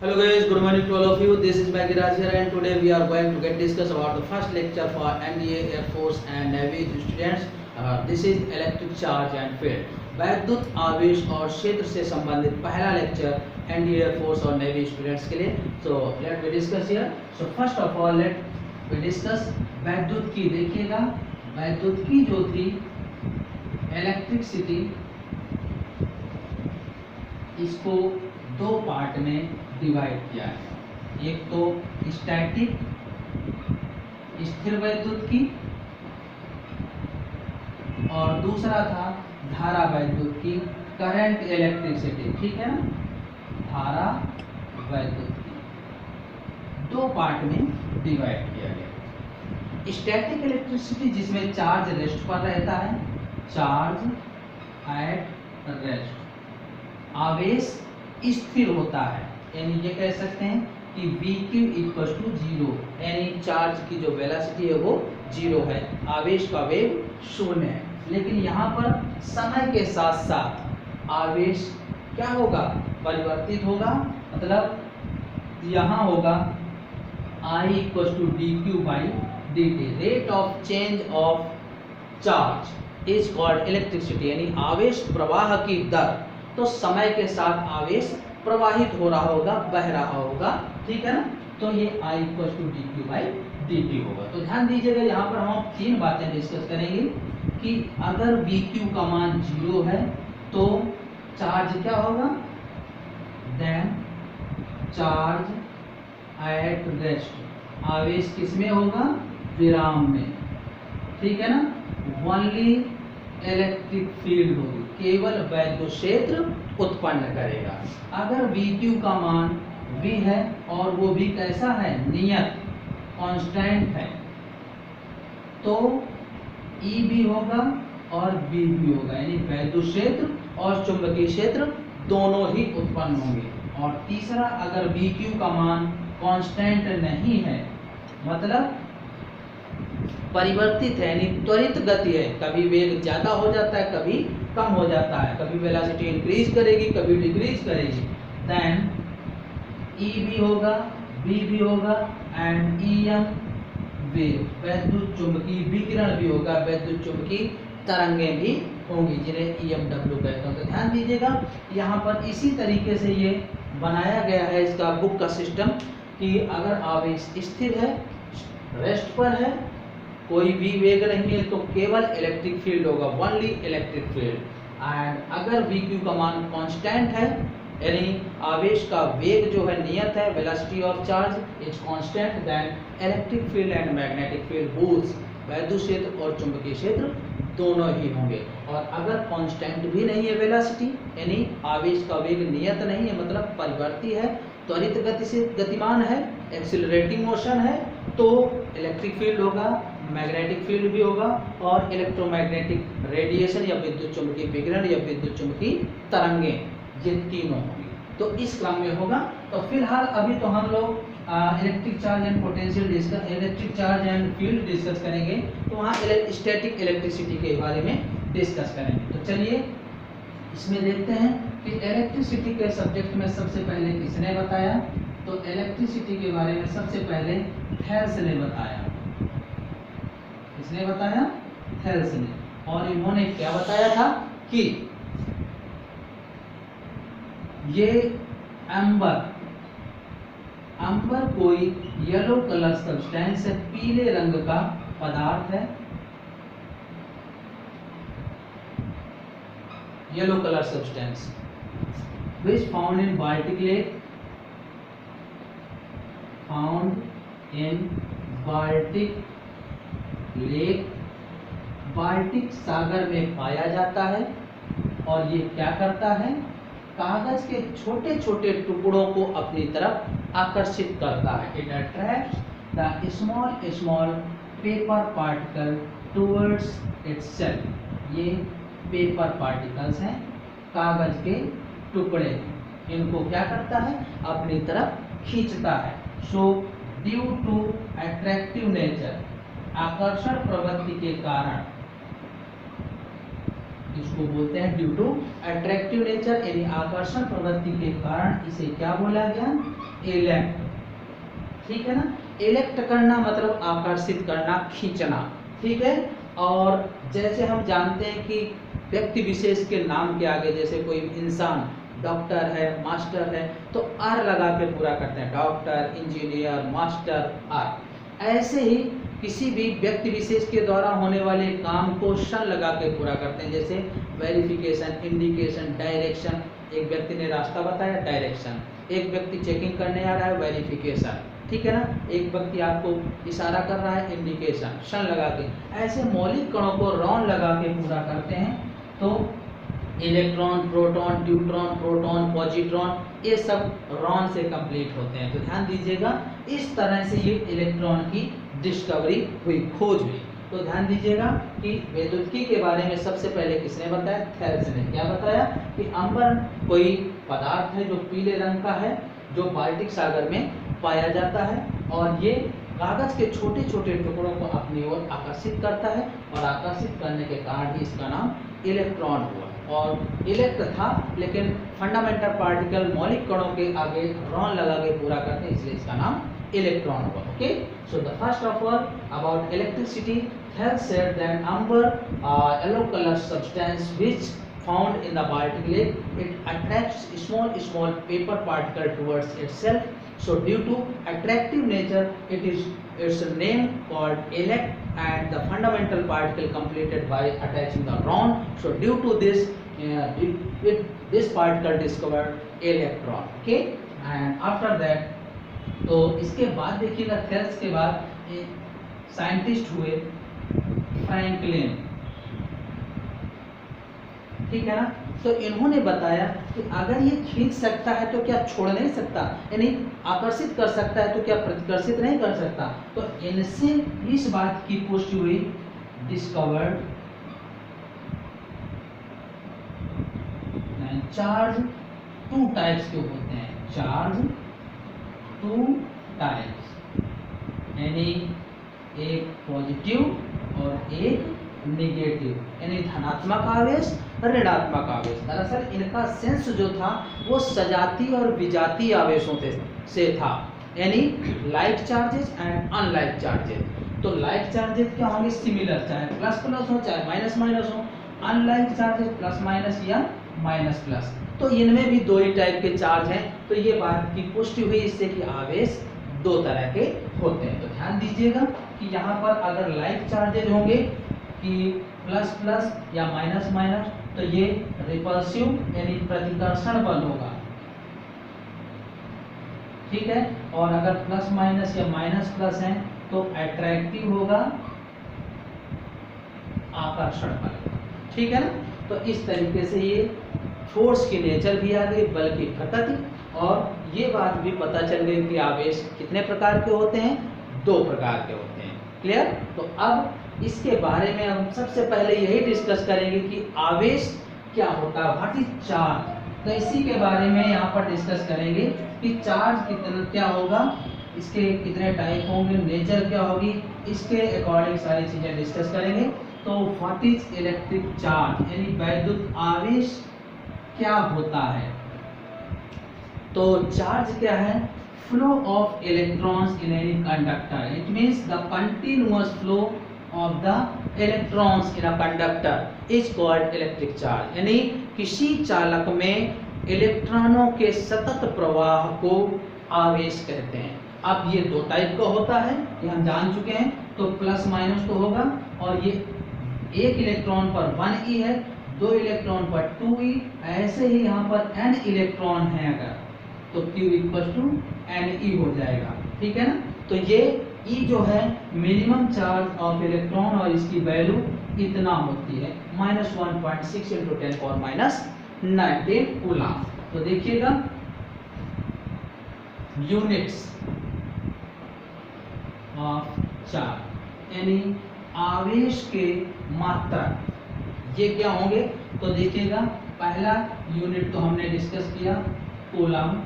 Hello guys, good morning to all of you. This is Magiraj here and today we are going to get discuss about the first lecture for NDA, Air Force and Navy students. This is electric charge and field. वैद्युत आवेश और क्षेत्र से संबंधित पहला lecture NDA air force और navy students के लिए. So let we discuss here. So first of all let we discuss वैद्युत की. देखिएगा वैद्युत की जो थी इलेक्ट्रिसिटी, इसको दो पार्ट में डिवाइड किया है. एक तो स्टैटिक स्थिर वैद्युत की और दूसरा था धारा वैद्युत की, करंट इलेक्ट्रिसिटी. ठीक है ना, धारा वैद्युत की दो पार्ट में डिवाइड किया गया. स्टैटिक इलेक्ट्रिसिटी जिसमें चार्ज रेस्ट पर रहता है, चार्ज एट रेस्ट, आवेश स्थिर होता है, यानी ये कह सकते हैं कि VQ इक्वल टू 0, यानी चार्ज की जो वेलोसिटी है वो 0 है, आवेश का वेग 0 है. लेकिन यहाँ पर समय के साथ साथ आवेश क्या होगा, परिवर्तित होगा. मतलब यहाँ होगा I equal to DQ by DT, rate of change of charge is called electricity, यानी आवेश प्रवाह की दर. तो समय के साथ आवेश प्रवाहित हो रहा होगा, बह रहा होगा. ठीक है ना, तो ये I equal to DQ by DT होगा. तो ध्यान दीजिएगा, यहाँ पर हम तीन बातें डिस्कस करेंगे कि अगर VQ का मान 0 है तो चार्ज क्या होगा, देन चार्ज एट रेस्ट, आवेश किसमें होगा, विराम में. ठीक है ना, ओनली इलेक्ट्रिक फील्ड होगी, केवल वैद्युत क्षेत्र उत्पन्न करेगा. अगर VQ का मान V है और वो भी कैसा है, नियत कांस्टेंट है, तो E भी होगा और B भी होगा, यानी वैद्युत क्षेत्र और चुंबकीय क्षेत्र दोनों ही उत्पन्न होंगे. और तीसरा, अगर VQ का मान कांस्टेंट नहीं है, मतलब परिवर्तित है, यानी त्वरित गति है, कभी वेग ज्यादा हो जाता है, कभी कम हो जाता है, कभी वेलोसिटी इंक्रीज करेगी, कभी डिक्रीज करेगी, देन E भी होगा, B भी होगा एंड EM वेव, वैद्युत चुंबकीय विकिरण भी होगा, वैद्युत चुंबकीय तरंगें भी होंगी, जिन्हें EMW कहते हैं. तो ध्यान दीजिएगा, यहाँ पर इसी तरीके से ये बनाया गया है इसका बुक का सिस्टम कि अगर आवेश स्थिर है, रेस्ट पर है, कोई भी वेग नहीं है, तो केवल इलेक्ट्रिक फील्ड होगा, ओनली इलेक्ट्रिक फील्ड. एंड अगर VQ का मान कांस्टेंट है, यानी आवेश का वेग जो है नियत है, velocity of charge is constant, then electric field and magnetic field both, वैद्युत क्षेत्र और चुंबकीय क्षेत्र दोनों ही होंगे. और अगर कांस्टेंट भी नहीं है वेलोसिटी, यानी आवेश का वेग नियत नहीं है, मतलब परिवर्ती है, त्वरित गति से गतिमान है, एक्सिलरेटिंग मोशन है, तो इलेक्ट्रिक फील्ड होगा, मैग्नेटिक फील्ड भी होगा और इलेक्ट्रोमैग्नेटिक रेडिएशन या विद्युत चुंबकीय विकिरण या विद्युत चुंबकीय तरंगें, ये तीनों होंगी. तो इस क्रम में होगा. तो फिलहाल अभी तो हम लोग electric charge and potential discuss, electric charge and field discuss करेंगे, तो वहाँ स्टैटिक इलेक्ट्रिसिटी के बारे में डिस्कस करेंगे. तो चलिए इसमें देखते हैं कि इलेक्ट्रिसिटी के सब्जेक्ट में सबसे पहले किसने बताया. तो इलेक्ट्रिसिटी के बारे में सबसे पहले थेल्स ने बताया. किसने बताया, थेल्स ने. और इन्होंने क्या बताया था कि ये एम्बर कोई येलो कलर सब्सटेंस है, पीले रंग का पदार्थ है, yellow colour substance which found in Baltic Lake, found in Baltic Lake, Baltic सागर में पाया जाता है. और ये क्या करता है, कागज के छोटे छोटे टुकड़ों को अपनी तरफ आकर्षित करता है. It attracts the small small paper particle towards itself. ये पेपर पार्टिकल्स हैं, कागज के टुकड़े, इनको क्या करता है, अपनी तरफ खींचता है. So due to attractive nature, आकर्षण प्रवृत्ति के कारण इसको बोलते हैं ड्यू टू अट्रैक्टिव नेचर, यानी आकर्षण प्रवृत्ति के कारण इसे क्या बोला गया, इलेक्ट। ठीक है ना, इलेक्ट करना मतलब आकर्षित करना, खींचना। ठीक है, और जैसे हम जानते हैं कि व्यक्ति विशेष के नाम के आगे जैसे कोई इंसान डॉक्टर है, मास्टर है, तो आर लगा के पूरा करते हैं, डॉक्टर, इंजीनियर, मास्टर, आर। ऐसे ही किसी भी व्यक्ति विशेष के द्वारा होने वाले काम को शन लगा के पूरा करते हैं, जैसे वेरिफिकेशन, इंडिकेशन, डायरेक्शन। एक व्यक्ति ने रास्ता बताया, डायरेक्शन। एक व्यक्ति चेकिंग करने आ रहा है, वेरिफिकेशन। ठीक है ना, एक व्यक्ति आपको इशारा कर रहा है, इंडिकेशन, शन लगा के। ऐसे मौलिक कणों को रॉन लगा के पूरा करते हैं। तो electron, proton, neutron, proton, positron, ये सब रॉन से कंप्लीट होते हैं। तो ध्यान दीजिएगा, इस तरह से ये इलेक्ट्रॉन की डिस्कवरी हुई, खोज हुई। तो ध्यान दीजिएगा कि वैद्युतिकी के बारे में सबसे पहले किसने बताया, थेल्स ने। क्या बताया कि अंबर कोई पदार्थ है जो पीले रंग का है, जो बाल्टिक सागर में पाया जाता है, और ये कागज के छोटे छोटे टुकड़ों को अपनी ओर आकर्षित करता है, और आकर्षित करने के कारण ही इसका नाम इलेक्ट्रॉन हुआ। और इलेक्ट था, लेकिन फंडामेंटल पार्टिकल मौलिक कणों के आगे रॉन लगा के पूरा करते हैं, इसलिए इसका नाम इलेक्ट्रॉन हुआ। Okay, so the first of all about electricity, Thales said that amber, yellow color substance which found in the Baltic Lake, it attracts small paper particle towards itself. So due to attractive nature, its name called elect, and the fundamental particle completed by attaching the rod. So due to this, this particle discovered electron. Okay, and after that, तो इसके बाद देखिएगा, Thales के बाद एक scientist हुए Franklin. ठीक है ना, तो इन्होंने बताया कि अगर ये खींच सकता है तो क्या छोड़ नहीं सकता, यानी आकर्षित कर सकता है तो क्या प्रतिकर्षित नहीं कर सकता। तो इनसे इस बात की पुष्टि हुई, डिस्कवर्ड चार्ज टू टाइप्स के होते हैं, चार्ज टू टाइप्स, यानी एक पॉजिटिव और एक नेगेटिव, यानी धनात्मक आवेश, ऋणात्मक आवेश। दरअसल इनका सेंस जो था वो सजातीय और विजातीय आवेशों से था, यानी like charges and unlike charges. तो लाइक चार्जेस क्या होंगे, सिमिलर, चाहे प्लस प्लस हो चाहे माइनस माइनस हो। अनलाइक चार्जेस प्लस माइनस या माइनस प्लस। तो इनमें भी दो ही टाइप के चार्ज हैं। तो ये बात की पुष्टि हुई इससे कि आवेश दो तरह के होते हैं। तो ध्यान दीजिएगा कि यहाँ पर अगर लाइक चार्जेज होंगे कि प्लस प्लस या माइनस माइनस, तो ये रिपल्सिव यानी प्रतिकर्षण बल होगा। ठीक है, और अगर प्लस माइनस या माइनस प्लस है तो अट्रैक्टिव होगा, आकर्षण बल। ठीक है ना, तो इस तरीके से ये फोर्स की नेचर भी आ गई, बल की प्रकृति, और ये बात भी पता चल गई कि आवेश कितने प्रकार के होते हैं, दो प्रकार के होते हैं। क्लियर। तो अब इसके बारे में हम सबसे पहले यही डिस्कस करेंगे कि आवेश क्या होता है, व्हाट इज चार्ज। तो इसी के बारे में यहाँ पर डिस्कस करेंगे कि चार्ज कितना क्या होगा, इसके कितने टाइप होंगे, नेचर क्या होगी, इसके अकॉर्डिंग सारी चीजें डिस्कस करेंगे। तो व्हाट इज इलेक्ट्रिक चार्ज, यानी वैद्युत आवेश क्या होता है। तो चार्ज क्या है, flow of electrons in any conductor, it means the continuous flow of the electrons in a conductor is called electric charge, यानी किसी चालक में इलेक्ट्रॉनों के सतत प्रवाह को आवेश कहते हैं। अब ये दो टाइप का होता है, ये हम जान चुके हैं। तो प्लस माइनस तो होगा, और ये एक इलेक्ट्रॉन पर 1e है, दो इलेक्ट्रॉन पर 2e, ऐसे ही यहाँ पर n इलेक्ट्रॉन है अगर, तो Q इक्वल टू NE हो जाएगा। ठीक है ना, तो ये E जो है मिनिमम चार्ज ऑफ इलेक्ट्रॉन, और इसकी वैल्यू इतना होती है -1.6 × 10⁻⁹ कूलम। तो देखिएगा यूनिट्स ऑफ चार्ज, यानी आवेश के मात्रा, ये क्या होंगे। तो देखिएगा पहला यूनिट तो हमने डिस्कस किया, कूलम,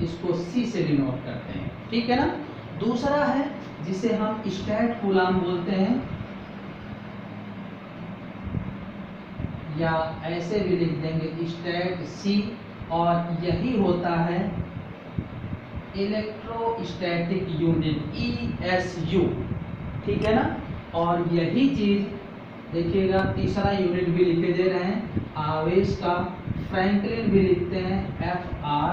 इसको C से डिनोट करते हैं। ठीक है ना। दूसरा है जिसे हम स्टैट कूलम बोलते हैं, या ऐसे भी लिख देंगे स्टेट सी, और यही होता है इलेक्ट्रोस्टैटिक यूनिट ESU, ठीक है ना। और यही चीज देखिएगा तीसरा यूनिट भी लिखे दे रहे हैं आवेश का, फ्रैंकलिन भी लिखते हैं FR,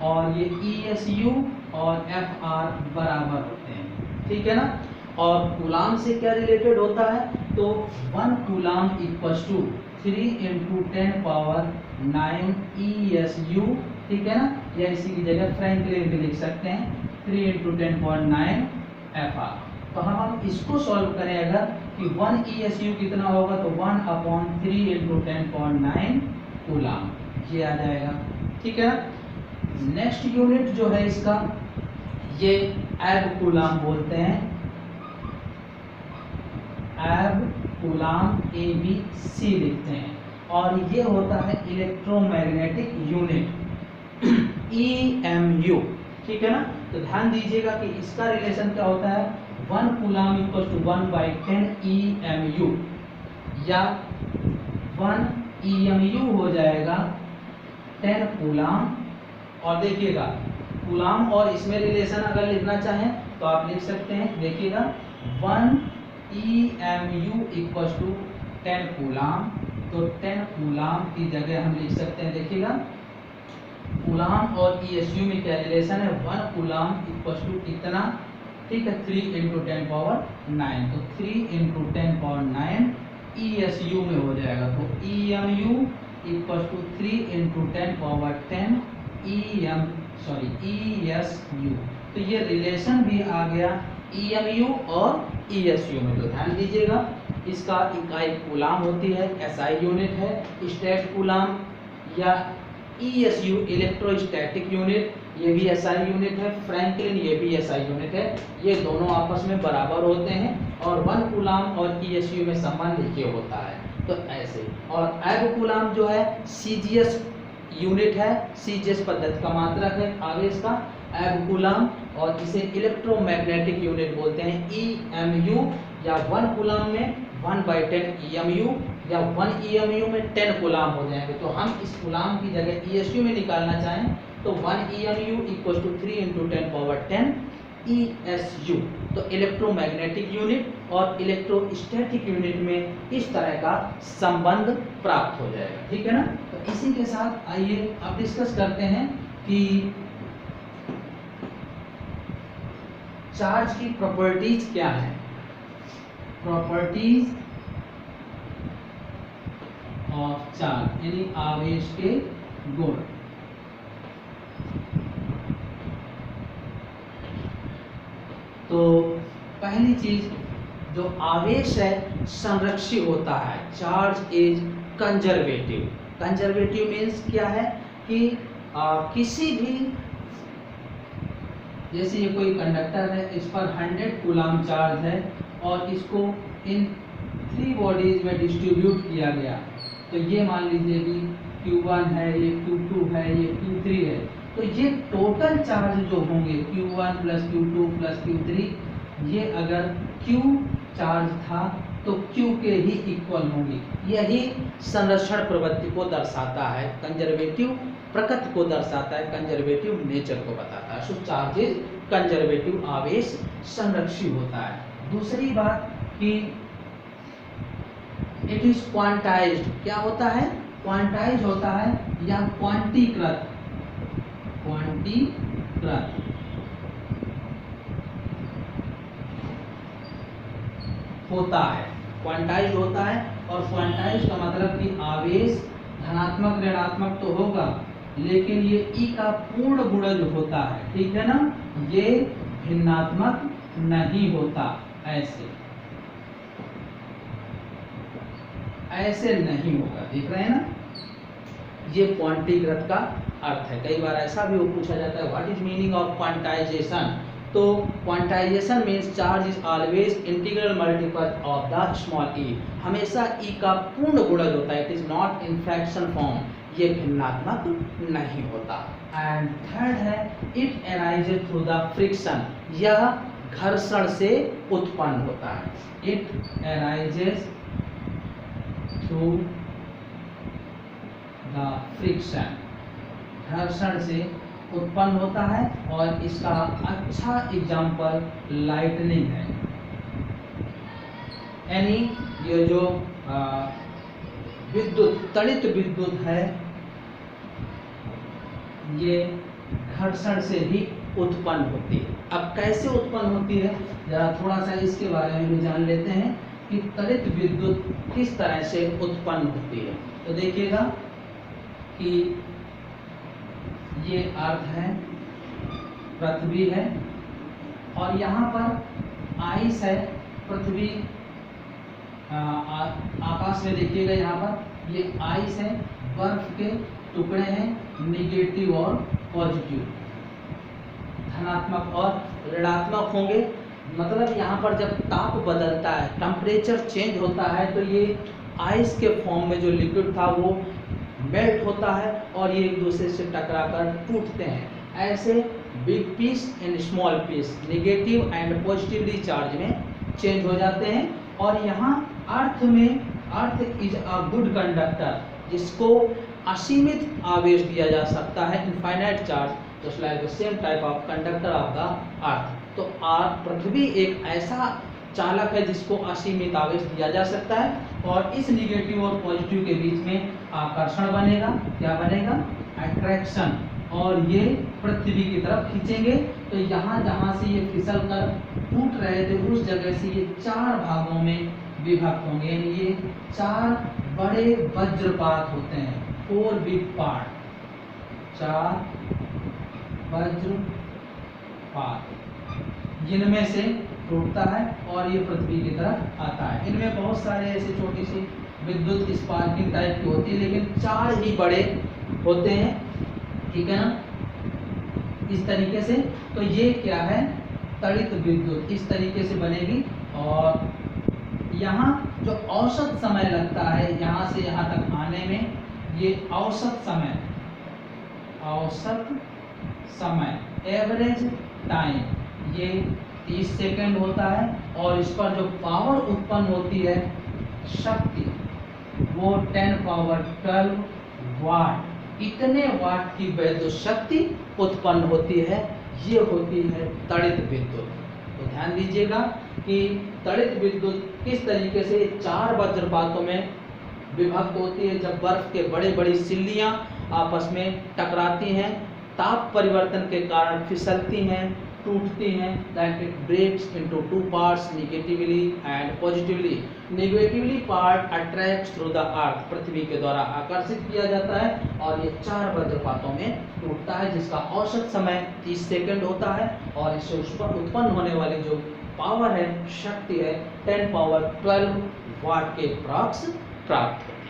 और ये ESU और FR बराबर होते हैं, ठीक है ना। और कूलाम से क्या रिलेटेड होता है, तो 1 कूलाम इक्वल्स टू 3 × 10⁻⁹ ESU, ठीक है ना, या इसी की जगह फ्रैंकलिन भी लिख सकते हैं 3 × 10⁹ FR। तो हम इसको सॉल्व करें अगर कि 1 ESU कितना होगा, तो 1/3 × 10⁹ कूलाम, ये आ जाएगा, ठीक है ना। नेक्स्ट यूनिट जो है इसका, ये एब कूलाम बोलते हैं, एब कूलाम ABC लिखते हैं, और ये होता है इलेक्ट्रोमैग्नेटिक यूनिट EMU, ठीक है ना। तो ध्यान दीजिएगा कि इसका रिलेशन क्या होता है, 1 कूलाम इक्वल टू 1/10 EMU, या 1 EMU हो जाएगा 10 कूलाम। और देखिएगा कूलाम और इसमें रिलेशन अगर लिखना चाहें तो आप लिख सकते हैं, देखिएगा 1 EMU इक्वल टू 10 कूलाम, तो 10 कूलाम की जगह हम लिख सकते हैं, देखिएगा कूलाम और ESU में क्या रिलेशन है, 1 कूलाम इक्वल टू कितना, ठीक है 3 × 10⁹, तो 3 × 10⁹ ESU में हो जाएगा, तो EMU इक्वल टू 3 × 10⁻10 ESU। तो ये रिलेशन भी आ गया EMU और ESU में। तो ध्यान दीजिएगा इसका इकाई कूलाम होती है, SI यूनिट है, स्टेट कूलाम, या ESU इलेक्ट्रोस्टैटिक यूनिट, ये भी SI यूनिट है, फ्रैंकलिन ये भी SI यूनिट है, ये दोनों आपस में बराबर होते हैं, और 1 कूलाम और ESU में संबंध ये होता है, तो ऐसे। और एब कूलाम जो है CGS यूनिट है, CGS पद्धति का मात्रक है आवेश का एब कूलाम, और इसे इलेक्ट्रोमैग्नेटिक यूनिट बोलते हैं EMU, या 1 कूलाम में 1/10 EMU, या 1 EMU में 10 कूलाम हो जाएंगे। तो हम इस कूलाम की जगह ESU में निकालना चाहें तो 1 EMU इक्वल टू 3 × 10⁻10 ESU। तो इलेक्ट्रोमैग्नेटिक यूनिट और इलेक्ट्रोस्टैटिक यूनिट में इस तरह का संबंध प्राप्त हो जाएगा, ठीक है ना। तो इसी के साथ आइए अब डिस्कस करते हैं कि चार्ज की प्रॉपर्टीज क्या है। प्रॉपर्टीज ऑफ चार्ज यानी आवेश के गुण। तो पहली चीज जो आवेश है संरक्षित होता है, charge is conservative. Conservative means क्या है कि किसी भी, जैसे ये कोई कंडक्टर है, इस पर 100 कूलाम चार्ज है और इसको इन 3 बॉडीज में डिस्ट्रीब्यूट किया गया, तो ये मान लीजिए कि Q1 है, ये Q2 है, ये Q3 है, तो ये टोटल चार्ज जो होंगे Q1 + Q2 + Q3, ये अगर Q चार्ज था तो Q के ही इक्वल होंगी। यही संरक्षण प्रवृत्ति को दर्शाता है, कंजर्वेटिव प्रकृति को दर्शाता है, कंजर्वेटिव नेचर को बताता है। सो चार्जेस कंजर्वेटिव, आवेश संरक्षित होता है। दूसरी बात कि इट इज क्वांटाइज्ड। क्या होता है? क्वांटाइज होता है या क्वांटीकृत होता है, क्वांटाइज होता है। और क्वांटाइज का मतलब कि आवेश धनात्मक ऋणात्मक तो होगा, लेकिन ये ई का पूर्ण गुणज होता है, ठीक है ना, ये भिन्नात्मक नहीं होता। ऐसे नहीं होगा, देख रहे हैं ना, ये क्वांटीकृत का अर्थ है। कई बार ऐसा भी पूछा जाता है, what is meaning of quantization? तो quantization means charge is always integral multiple of the small e. हमेशा ई का पूर्ण गुणज होता है, it is not in fraction form, ये भिन्नात्मक नहीं होता। एंड थर्ड है it arises through the friction, यह घर्षण से उत्पन्न होता है। It arises through the friction, घर्षण से उत्पन्न होता है। और इसका अच्छा एग्जाम्पल लाइटनिंग है, यानी ये जो विद्युत, तड़ित विद्युत है, ये घर्षण से ही उत्पन्न होती है। अब कैसे उत्पन्न होती है, जरा थोड़ा सा इसके बारे में भी जान लेते हैं कि तड़ित विद्युत किस तरह से उत्पन्न होती है। तो देखिएगा कि ये अर्थ है, पृथ्वी है, और यहाँ पर आइस है, पृथ्वी आकाश में देखिएगा, यहाँ पर ये आइस है, बर्फ के टुकड़े हैं, निगेटिव और पॉजिटिव, धनात्मक और ऋणात्मक होंगे। मतलब यहाँ पर जब ताप बदलता है, टेम्परेचर चेंज होता है, तो ये आइस के फॉर्म में जो लिक्विड था वो मेल्ट होता है और ये एक दूसरे से टकराकर टूटते हैं। ऐसे big piece and small piece negative and positively charge में चेंज हो जाते हैं। और यहाँ अर्थ में, earth is a good conductor, जिसको असीमित आवेश दिया जा सकता है, infinite charge, just like the same type of conductor of the earth. तो पृथ्वी एक ऐसा चालक है जिसको असीमित आवेश दिया जा सकता है, और इस निगेटिव और पॉजिटिव के बीच में आकर्षण बनेगा। क्या बनेगा? अट्रैक्शन, और ये पृथ्वी की तरफ खींचेंगे। तो यहाँ जहाँ से ये फिसल कर टूट रहे थे, उस जगह से ये 4 भागों में विभक्त होंगे, यानी ये 4 बड़े वज्रपात होते हैं, 4 बिग पार्ट, 4 वज्रपात, जिनमें से टूटता है और ये पृथ्वी की तरफ आता है। इनमें बहुत सारे ऐसे छोटी सी विद्युत स्पार्किंग टाइप की होती है, लेकिन 4 ही बड़े होते हैं, ठीक है ना, इस तरीके से। तो ये क्या है? तड़ित विद्युत इस तरीके से बनेगी। और यहाँ जो औसत समय लगता है यहाँ से यहाँ तक आने में, ये औसत समय, औसत समय, एवरेज टाइम, ये 30 सेकंड होता है। और इस पर जो पावर उत्पन्न होती है, शक्ति, वो 10 पावर 12 वाट, इतने वाट की विद्युत शक्ति उत्पन्न होती है। ये होती है तड़ित विद्युत। तो ध्यान दीजिएगा कि तड़ित विद्युत किस तरीके से 4 वज्रपातों में विभक्त होती है। जब बर्फ के बड़ी बड़ी सिल्लियां आपस में टकराती हैं, ताप परिवर्तन के कारण फिसलती हैं, टूटती हैं, that it breaks into 2 parts, negatively and positively. Negatively part attracts through the earth, पृथ्वी के द्वारा आकर्षित किया जाता है और ये 4 वज्रपातों में टूटता है, जिसका औसत समय 30 सेकंड होता है। और इससे उस पर उत्पन्न होने वाली जो पावर है, शक्ति है, 10 पावर 12 वाट के अप्रॉक्स प्राप्त